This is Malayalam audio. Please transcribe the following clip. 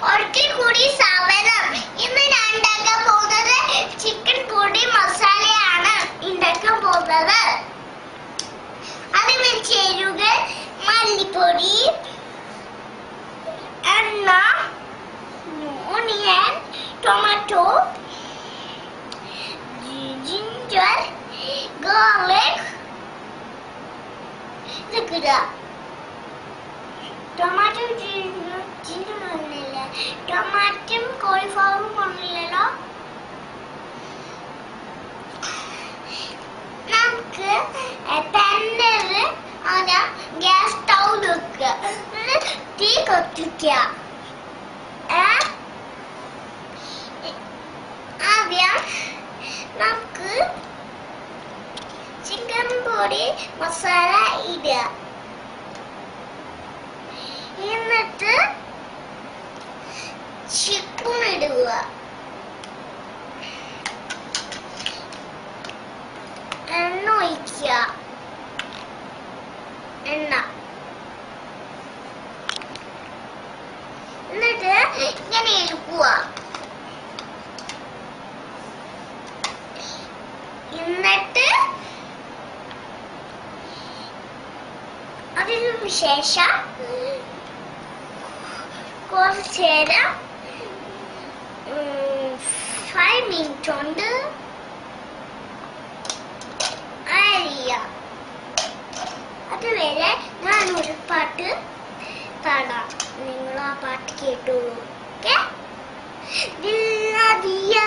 ഒരിക്കൽ കൂടി സാവധാനം. ഇന്ന് ഞാൻ ഉണ്ടാക്കാൻ പോകുന്നത് ചിക്കൻ പൊടി മസാലയാണ് ഉണ്ടാക്കാൻ പോകുന്നത്. അതിന് ചേരുവകൾ മല്ലിപ്പൊടി, എണ്ണ, onion, tomato, ginger, garlic, tomato ginger ഒന്നില്ല, ടൊമാറ്റോയും കോളിഫ്ലവറും കൊണ്ടില്ലല്ലോ. നമുക്ക് പാനില് ഗ്യാസ് സ്റ്റൗ വെക്കുക, തീ കത്തിക്കുക. ആദ്യം നമുക്ക് ചിക്കൻ പൊടി മസാല ഇടുക. എന്നിട്ട് ചിക്കൻ ഇടുക. എണ്ണ ഒഴിക്കുക. എണ്ണ എന്നിട്ട് ഇങ്ങനെ എടുക്കുക. എന്നിട്ട് അതിനു ശേഷം കുറച്ച് നേരം 5 മിനിറ്റ് കൊണ്ട് അരിയാം. അതുവരെ ഞാൻ ഒരു പാട്ട് പാടാം, നിങ്ങൾ ആ പാട്ട് കേട്ടോളൂ. ദിൽ ना दिया